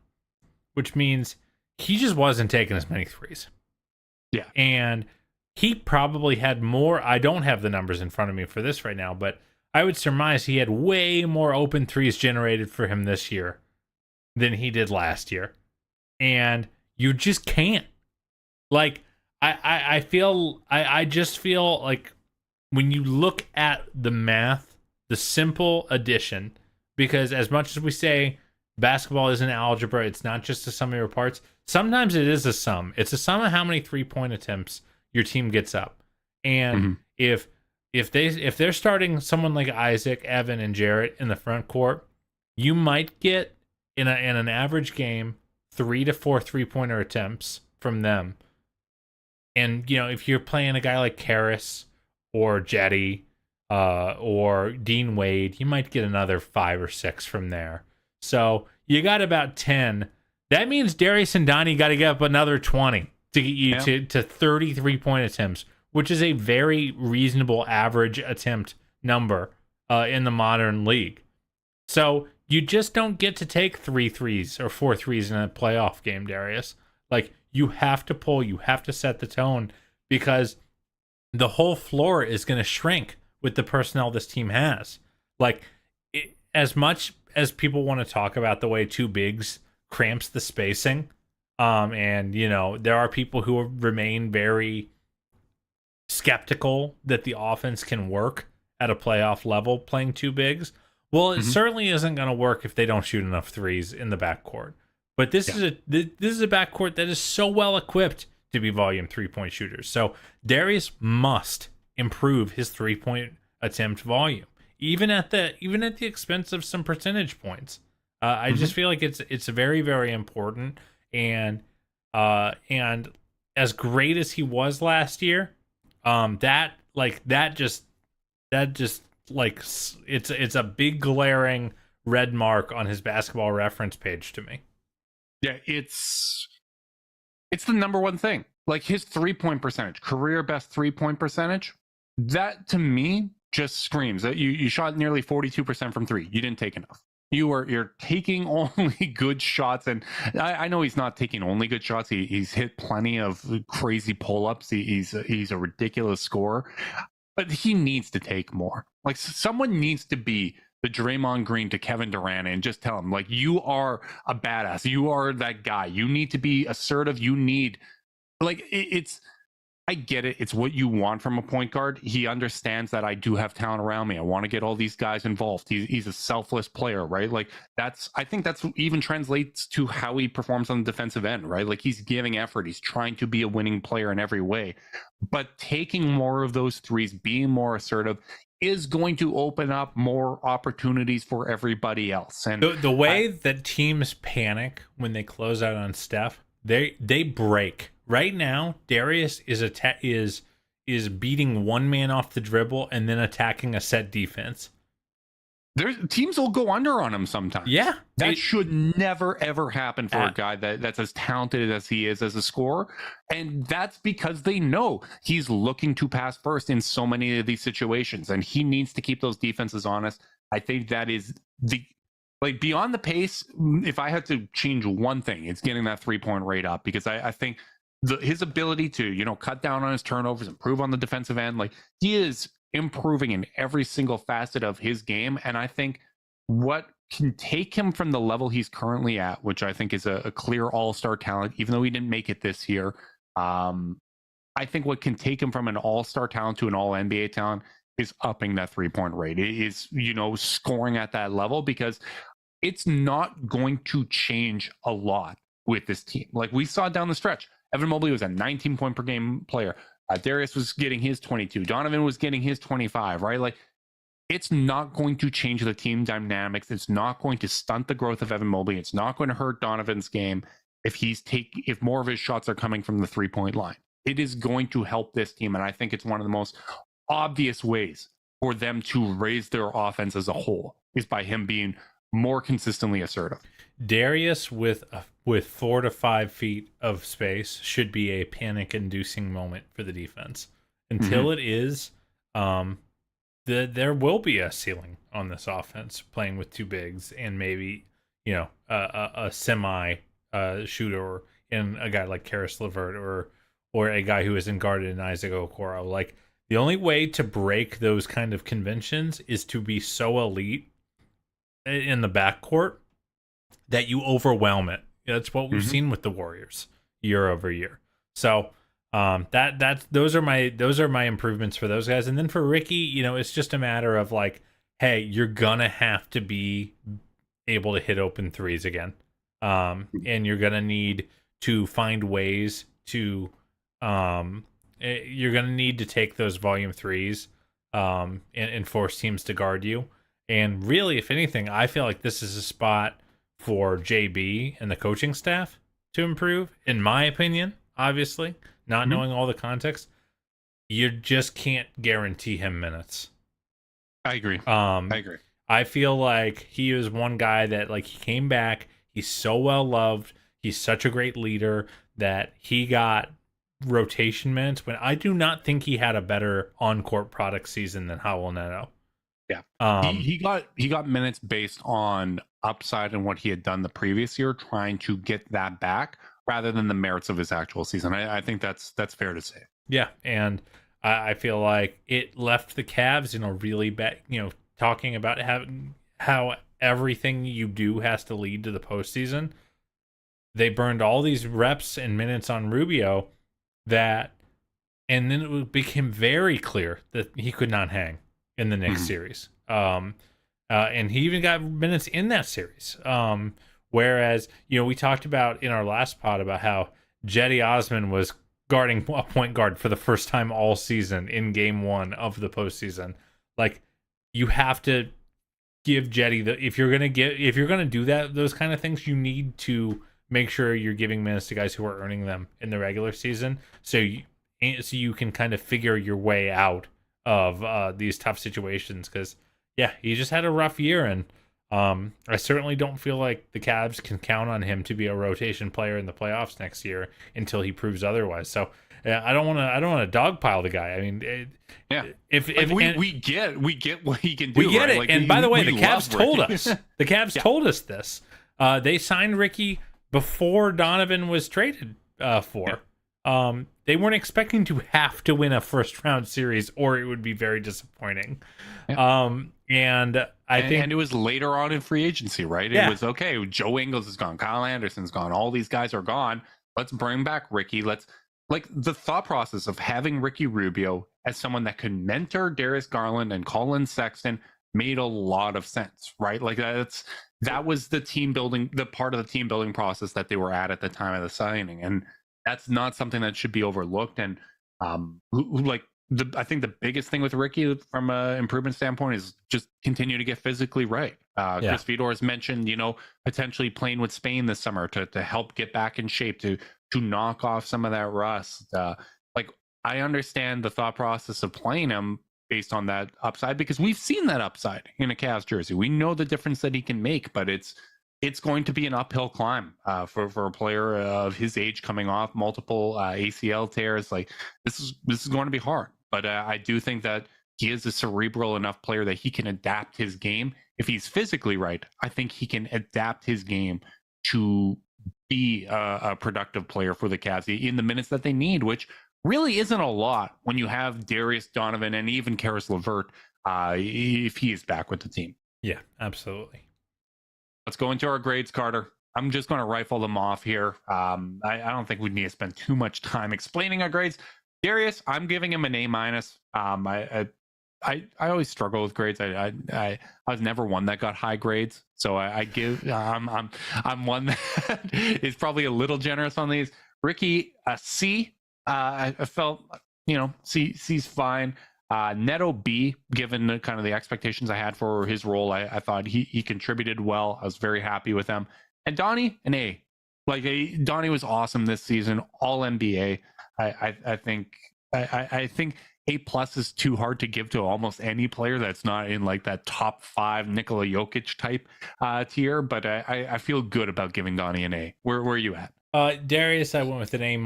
which means he just wasn't taking as many threes. Yeah. And he probably had more. I don't have the numbers in front of me for this right now, but I would surmise he had way more open threes generated for him this year than he did last year. And you just can't. Like, I just feel like when you look at the math, the simple addition, because as much as we say basketball isn't algebra, it's not just a sum of your parts. Sometimes it is a sum. It's a sum of how many 3-point attempts your team gets up. And if they're starting someone like Isaac, Evan, and Jarrett in the front court, you might get in an average game 3 to 4 3-pointer attempts from them. And if you're playing a guy like Karras or Jetty or Dean Wade, you might get another 5 or 6 from there. So you got about 10. That means Darius and Donnie got to get up another 20 to get you to 33-point attempts, which is a very reasonable average attempt number in the modern league. So you just don't get to take 3 threes or 4 threes in a playoff game, Darius. Like, you have to pull, you have to set the tone, because the whole floor is going to shrink with the personnel this team has. Like, as much as people want to talk about the way two bigs cramps the spacing, and there are people who remain very skeptical that the offense can work at a playoff level playing two bigs. Well, it certainly isn't going to work if they don't shoot enough threes in the backcourt. But this is a backcourt that is so well equipped to be volume 3-point shooters. So Darius must improve his 3-point attempt volume, even at the expense of some percentage points. I just feel like it's very, very important. And as great as he was last year, it's a big glaring red mark on his basketball reference page to me. Yeah, it's the number one thing. Like his 3-point percentage, career best 3-point percentage, that to me just screams that you shot nearly 42% from three. You didn't take enough. You're taking only good shots, and I know he's not taking only good shots. He's hit plenty of crazy pull-ups. He's a ridiculous scorer, but he needs to take more. Like someone needs to be the Draymond Green to Kevin Durant and just tell him, like, you are a badass. You are that guy. You need to be assertive. You need, like, I get it. It's what you want from a point guard. He understands that I do have talent around me. I want to get all these guys involved. He's a selfless player, right? Like I think that's even translates to how he performs on the defensive end, right? Like he's giving effort. He's trying to be a winning player in every way, but taking more of those threes, being more assertive is going to open up more opportunities for everybody else. And the way that teams panic when they close out on Steph, they break. Right now, Darius is beating one man off the dribble and then attacking a set defense. Teams will go under on him sometimes. Yeah. That should never, ever happen for a guy that's as talented as he is as a scorer. And that's because they know he's looking to pass first in so many of these situations. And he needs to keep those defenses honest. I think that is beyond the pace, if I had to change one thing, it's getting that 3-point rate up, because I think his ability to, cut down on his turnovers, improve on the defensive end, like he is improving in every single facet of his game. And I think what can take him from the level he's currently at, which I think is a clear all-star talent, even though he didn't make it this year, I think what can take him from an all-star talent to an all-NBA talent is upping that 3-point rate. It is, scoring at that level, because it's not going to change a lot with this team. Like we saw down the stretch, Evan Mobley was a 19-point per game player. Darius was getting his 22. Donovan was getting his 25, right? Like it's not going to change the team dynamics. It's not going to stunt the growth of Evan Mobley. It's not going to hurt Donovan's game if more of his shots are coming from the 3-point line. It is going to help this team. And I think it's one of the most obvious ways for them to raise their offense as a whole is by him being more consistently assertive. Darius with 4 to 5 feet of space should be a panic-inducing moment for the defense. Until it is, there will be a ceiling on this offense playing with two bigs and maybe a semi shooter in a guy like Karis LeVert or a guy who isn't guarded in Isaac Okoro. Like the only way to break those kind of conventions is to be so elite in the backcourt that you overwhelm it. That's what we've seen with the Warriors year over year. So those are my improvements for those guys. And then for Ricky, it's just a matter of like, hey, you're gonna have to be able to hit open threes again, and you're gonna need to find ways to you're gonna need to take those volume threes and force teams to guard you. And really, if anything, I feel like this is a spot for JB and the coaching staff to improve, in my opinion. Obviously, not knowing all the context, you just can't guarantee him minutes. I agree. I feel like he is one guy that, like, he came back. He's so well loved. He's such a great leader that he got rotation minutes when I do not think he had a better on-court product season than Howell Neto. Yeah, he got minutes based on upside and what he had done the previous year, trying to get that back rather than the merits of his actual season. I think that's fair to say. Yeah, and I feel like it left the Cavs in a really bad, talking about how everything you do has to lead to the postseason. They burned all these reps and minutes on Rubio and then it became very clear that he could not hang in the next series. And he even got minutes in that series. Whereas, we talked about in our last pod about how Jetty Osman was guarding a point guard for the first time all season in game 1 of the postseason. Like, you have to give Jetty if you're gonna do those kind of things, you need to make sure you're giving minutes to guys who are earning them in the regular season, so you can kind of figure your way out of these tough situations. Because he just had a rough year, and I certainly don't feel like the Cavs can count on him to be a rotation player in the playoffs next year until he proves otherwise. So I don't want to dogpile the guy. I mean, we get what he can do. We get right? it. Like, and by the way, the Cavs told us. The Cavs told us this. They signed Ricky before Donovan was traded for. They weren't expecting to have to win a first round series, or it would be very disappointing. And I think it was later on in free agency, right? It was okay. Joe Ingles is gone. Kyle Anderson's gone. All these guys are gone. Let's bring back Ricky. The thought process of having Ricky Rubio as someone that could mentor Darius Garland and Colin Sexton made a lot of sense, right? Like that was the part of the team building process that they were at the time of the signing. And that's not something that should be overlooked. And I think the biggest thing with Ricky from an improvement standpoint is just continue to get physically right. Chris Fedor has mentioned, potentially playing with Spain this summer to help get back in shape, to knock off some of that rust. I understand the thought process of playing him based on that upside, because we've seen that upside in a Cavs jersey. We know the difference that he can make, but it's going to be an uphill climb for a player of his age, coming off multiple ACL tears. Like, this is going to be hard. But I do think that he is a cerebral enough player that he can adapt his game. If he's physically right, I think he can adapt his game to be a productive player for the Cavs in the minutes that they need, which really isn't a lot when you have Darius, Donovan, and even Karis LeVert if he is back with the team. Yeah, absolutely. Let's go into our grades, Carter. I'm just going to rifle them off here. I don't think we need to spend too much time explaining our grades. Darius, I'm giving him an A-. I always struggle with grades. I was never one that got high grades, so I'm one that is probably a little generous on these. Ricky, a C. I felt C's fine. Neto, B, given the kind of the expectations I had for his role. I thought he contributed well. I was very happy with him. And Donnie, an A. Donnie was awesome this season, all NBA. I think A+ is too hard to give to almost any player that's not in that top 5 Nikola Jokic type tier. But I feel good about giving Donnie an A. Where are you at? Darius, I went with an A-.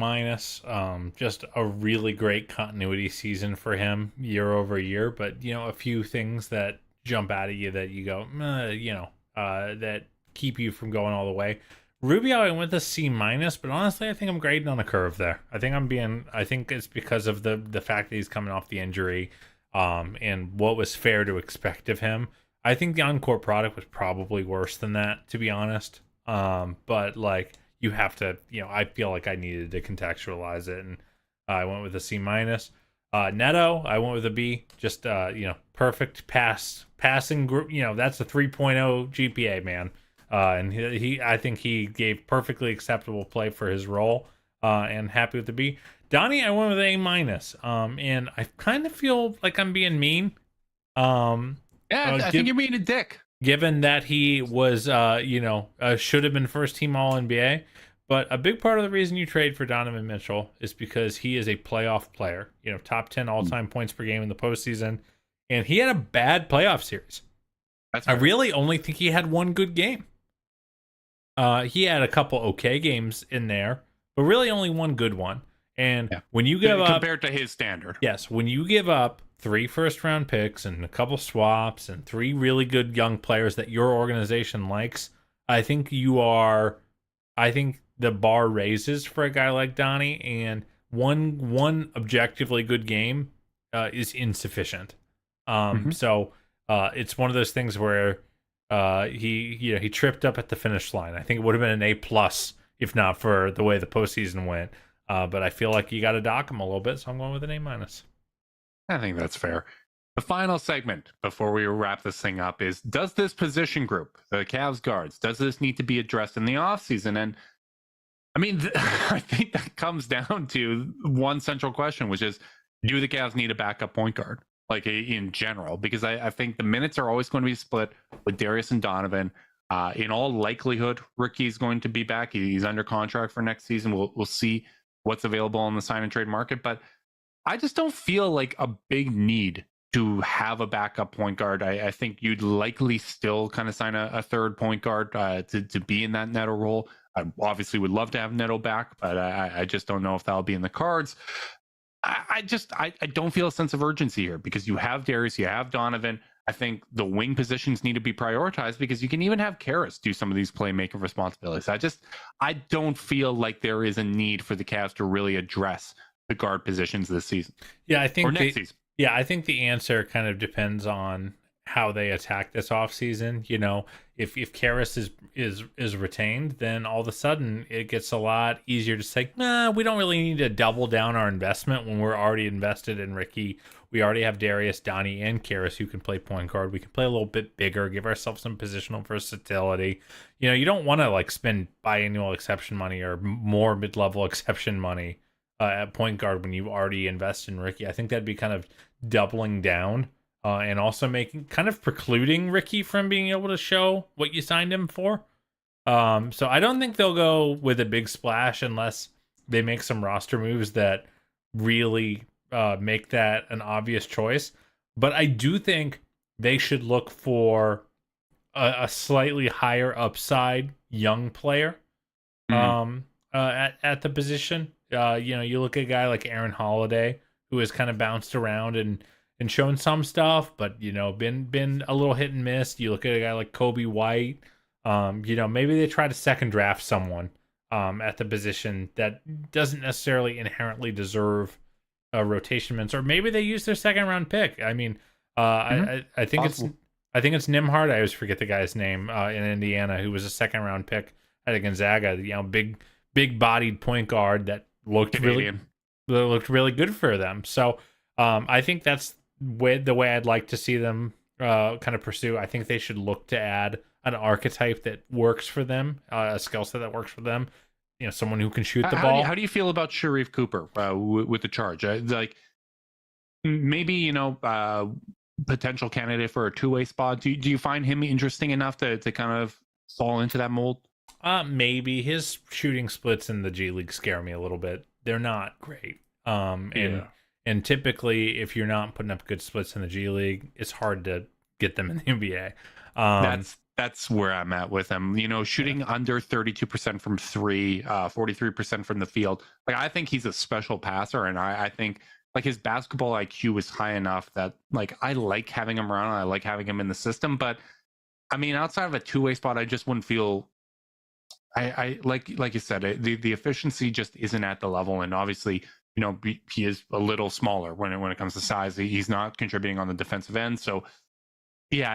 Just a really great continuity season for him year over year. But a few things that jump out at you that you go, that keep you from going all the way. Rubio, I went with a C-, but honestly, I think I'm grading on a curve there. I think it's because of the fact that he's coming off the injury, and what was fair to expect of him. I think the on-court product was probably worse than that, to be honest. But you have to, I feel like I needed to contextualize it, and I went with a C-. Neto, I went with a B. Just perfect passing group. That's a 3.0 GPA, man. And I think he gave perfectly acceptable play for his role, and happy with the B. Donnie, I went with A-. And I kind of feel like I'm being mean. I think you're being a dick. Given that he was, should have been first team All-NBA. But a big part of the reason you trade for Donovan Mitchell is because he is a playoff player, top 10 all-time points per game in the postseason. And he had a bad playoff series. I really only think he had one good game. He had a couple okay games in there, but really only one good one. And when you give up, compared to his standard, yes, when you give up 3 first-round picks and a couple swaps and 3 really good young players that your organization likes, I think the bar raises for a guy like Donnie, and one objectively good game is insufficient. So it's one of those things where He tripped up at the finish line. I think it would have been an A+ if not for the way the postseason went. But I feel like you got to dock him a little bit, so I'm going with an A-. I think that's fair. The final segment before we wrap this thing up is, does this position group, the Cavs guards, does this need to be addressed in the offseason? And I mean, I think that comes down to one central question, which is, do the Cavs need a backup point guard, like in general? Because I think the minutes are always going to be split with Darius and Donovan. In all likelihood, Ricky's going to be back. He's under contract for next season. We'll see what's available on the sign and trade market. But I just don't feel like a big need to have a backup point guard. I think you'd likely still kind of sign a third point guard to be in that Neto role. I obviously would love to have Neto back, but I just don't know if that'll be in the cards. I don't feel a sense of urgency here because you have Darius, you have Donovan. I think the wing positions need to be prioritized because you can even have Karras do some of these playmaking responsibilities. I don't feel like there is a need for the Cavs to really address the guard positions this season. Yeah, I think or next season. Yeah, I think the answer kind of depends on how they attack this offseason. You know, if Karras is retained, then all of a sudden it gets a lot easier to say, nah, we don't really need to double down our investment when we're already invested in Ricky. We already have Darius, Donnie, and Karras who can play point guard. We can play a little bit bigger, give ourselves some positional versatility. You know, you don't want to like spend biannual exception money or more mid-level exception money at point guard when you've already invested in Ricky. I think that'd be kind of doubling down and also precluding Ricky from being able to show what you signed him for. So I don't think they'll go with a big splash unless they make some roster moves that really make that an obvious choice. But I do think they should look for a slightly higher upside young player at the position. You look at a guy like Aaron Holiday, who has kind of bounced around and shown some stuff, but been a little hit and miss. You look at a guy like Kobe White. Maybe they try to second draft someone at the position that doesn't necessarily inherently deserve rotation minutes, or maybe they use their second round pick. I mean, I think possible. I think it's Nimhard. I always forget the guy's name in Indiana, who was a second round pick out of Gonzaga. Big bodied point guard that looked really good for them. So I think that's the way I'd like to see them kind of pursue. I think they should look to add an archetype that works for them, a skill set that works for them. Someone who can shoot the ball. How do you feel about Sharif Cooper with the Charge? Like maybe potential candidate for a two-way spot. Do you find him interesting enough to kind of fall into that mold? Maybe his shooting splits in the G League scare me a little bit. They're not great. And typically, if you're not putting up good splits in the G League, it's hard to get them in the NBA. That's where I'm at with him. Shooting under 32% from three, 43% from the field. Like I think he's a special passer, and I think like his basketball IQ is high enough that like I like having him around. I like having him in the system, but I mean, outside of a two-way spot, I just wouldn't feel. I like you said, the efficiency just isn't at the level, and obviously, he is a little smaller when it comes to size. He's not contributing on the defensive end, so yeah,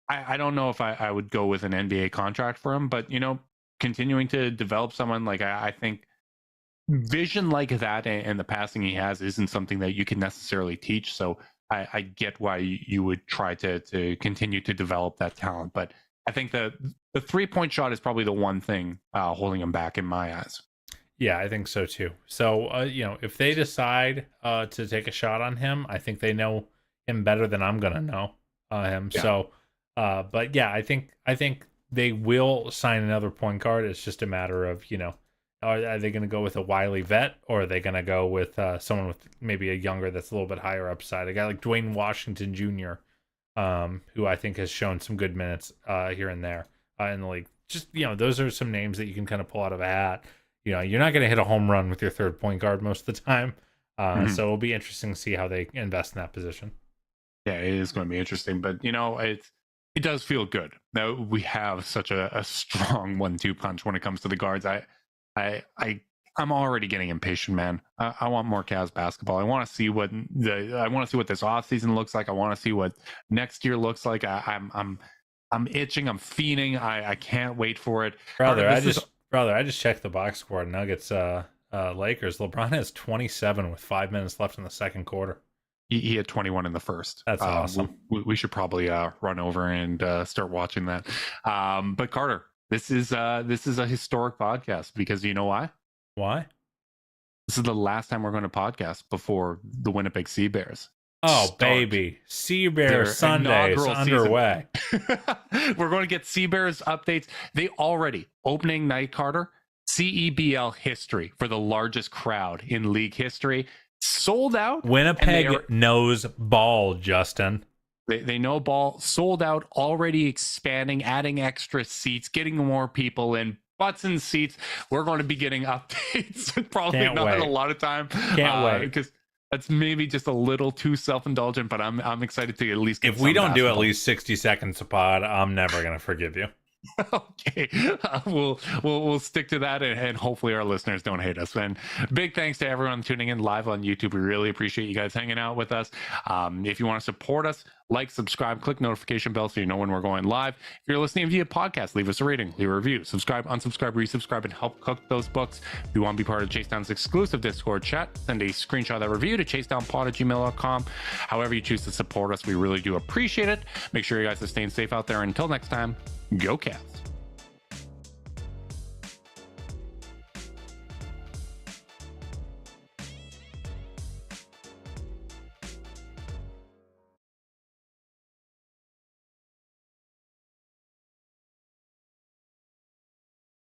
I don't know if I would go with an NBA contract for him, but continuing to develop someone like I think vision like that and the passing he has isn't something that you can necessarily teach. So I get why you would try to continue to develop that talent, but I think the 3-point shot is probably the one thing holding him back in my eyes. Yeah, I think so too. So, if they decide to take a shot on him, I think they know him better than I'm gonna know him. Yeah. So, but yeah, I think they will sign another point guard. It's just a matter of are they going to go with a wily vet, or are they going to go with someone with maybe a younger that's a little bit higher upside? A guy like Dwayne Washington Jr., who I think has shown some good minutes here and there in the league. Just those are some names that you can kind of pull out of a hat. You're not going to hit a home run with your third point guard most of the time. So it'll be interesting to see how they invest in that position. Yeah, it is going to be interesting, but it does feel good that we have such a strong 1-2 punch when it comes to the guards. I'm already getting impatient, man. I want more Cavs basketball. I want to see what this offseason looks like. I want to see what next year looks like. I'm I'm itching. I'm fiending. I can't wait for it. Brother, I just checked the box score. Nuggets, Lakers. LeBron has 27 with 5 minutes left in the second quarter. He had 21 in the first. That's awesome. We should probably run over and start watching that. But Carter, this is a historic podcast because you know why? Why? This is the last time we're going to podcast before the Winnipeg Sea Bears. Oh, baby. Sea Bears Sundays underway. We're going to get Sea Bears updates. They already, opening night, Carter, CEBL history for the largest crowd in league history. Sold out. Winnipeg knows ball, Justin. They know ball. Sold out, already expanding, adding extra seats, getting more people in. Butts in seats. We're going to be getting updates. Probably Can't not wait. a lot of time. Can't wait. Because that's maybe just a little too self-indulgent, but I'm excited to at least get If we don't do at basketball. least 60 seconds a pod, I'm never going to forgive you. Okay, we'll stick to that, and hopefully our listeners don't hate us. And big thanks to everyone tuning in live on YouTube. We really appreciate you guys hanging out with us. If you want to support us, like, subscribe, click notification bell so you know when we're going live. If you're listening via podcast, leave us a rating, leave a review, subscribe, unsubscribe, resubscribe, and help cook those books. If you want to be part of Chasedown's exclusive Discord chat, send a screenshot of that review to chasedownpod@gmail.com. However you choose to support us, we really do appreciate it. Make sure you guys are staying safe out there. Until next time, go Cavs.